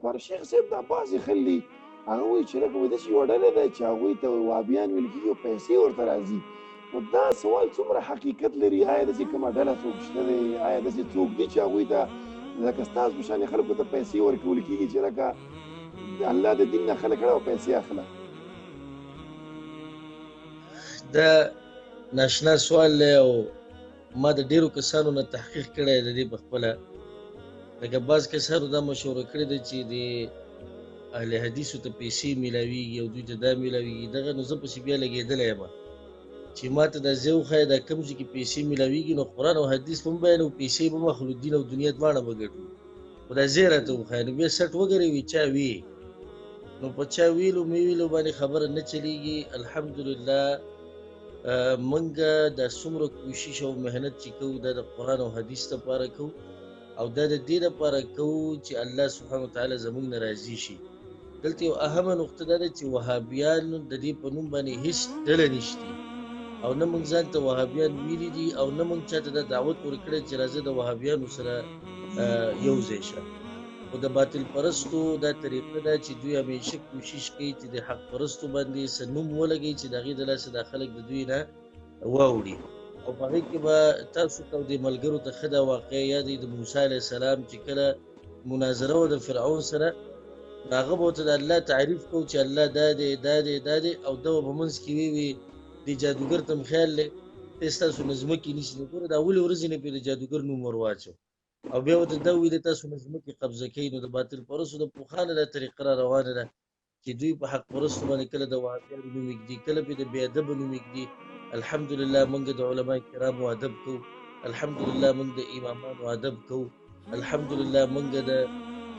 پر شیخ صاحب دا بعضې خلي هغه وایي چې لکه داسې یوه ډله ده چې هغوی ته وهابیان ویل کېږي او پیسې ورته راځي. نو دا سوال څومره حقیقت لري؟ آیا داسې کومه ډله څوک شته دی؟ آیا داسې څوک دي چې هغوی ته لکه ستاسو په شانې خلکو ته پیسې ورکول کېږي چې لکه د الله د دین نه خلک کړه او پیسې اخله؟ دا ناشنا سوال دی او ما د ډیرو کسانو نه تحقیق کړی د دې په خپله. لکه بعض کسانو دا مشوره کړې ده چې د اهل حدیثو ته پیسې میلاویږي او دوی ته دا میلاویږي. دغه نو زه پسې بیا لګېدلی یم چې ما ته دا ځای وښایه دا کوم ځای کې پیسې میلاویږي نو قرآن او حدیث به هم بیانوو، پیسې به مخلو دین او دنیا دواړه به ګټو. خو دا ځای راته وښایه نو بیا سټ وګروي چا وي نو په چا ویلو مې ویلو باندې خبره نه چلیږي. الحمدلله منګه دا څومره کوشش او محنت چې کوو دا د قرآن او حدیث لپاره کوو او دا د دې لپاره کوو چې الله سبحانه وتعالی زموږ نه راضي شي. دلته یو اهمه نقطه دا ده چې وهابیان د دې په نوم باندې هیڅ ډله نشته او نه موږ ځان ته وهابیان ویلي دي او نه موږ چاته دا دعوت ورکړی چې راځه د وهابیانو سره یو ځای شه. خو د باطل پرستو دا طریقه ده چې دوی همیشه کوشش کوي چې د حق پرستو باندې څه نوم ولګوي چې د هغې د لاسه دا خلک د دوی نه واوړي. او په هغې کې به تاسو ته او دې ملګرو ته ښه دا واقعه یاد وي د موسی علیه السلام چې کله مناظره وه د فرعون سره نو هغه به ورته د الله تعریف کوو چې الله دا دی دا دی دا دی او ده به په منځ کې وی دې جادوګر ته م خیال دی ته ستاسو نه ځمکې نیسي. نو ګوره د اولې ورځې نه پرې د جادوګر نوم ور واچو او بیا ورته دا وویل تاسو نه ځمکې قبضه کوي. نو د باطل پرستو د پخوانه دا طریقه را روانه ده چې دوی په حق پرستو باندې کله د وهابیانو نوم ایږدي کله پرې د بې ادبو نوم ایږدي. الحمدلله موږ د علما کرامو ادب کوو، الحمدلله موږ د امامانو ادب کوو، الحمدلله موږ د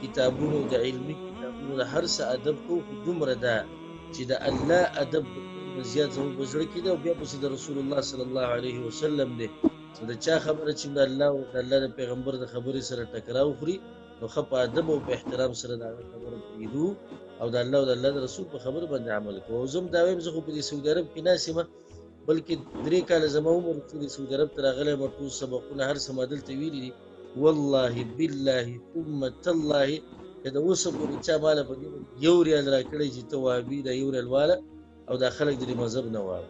کتابونو د علمي کتابونو د هر څه ادب کوو. خو دومره ده چې د الله ادب زیات زموږ په زړه کې ده او بیا پسې د رسول الله صلی الله علیه وسلم دی. د چا خبره چې د الله او د الله د پیغمبر د خبرې سره ټکراو خوري نو ښه په ادب او په احترام سره د هغه خبره پرېږدو او د الله او د الله د رسول په خبره باندې عمل کوو. او زه هم دا وایم زه خو په دې سعودي عرب کې ناست یم بلکې 3 کاله زما عمر چې د سعودي عرب ته راغلی یم ټول سبقونه هر څه ما دلته ویلي دي. والله بالله ثم تالله که د اوسه پورې چا ماله په دې یو ریال راکړی چې ته وهابي دا یو ریال واله او دا خلک د دې مذهب نه واړه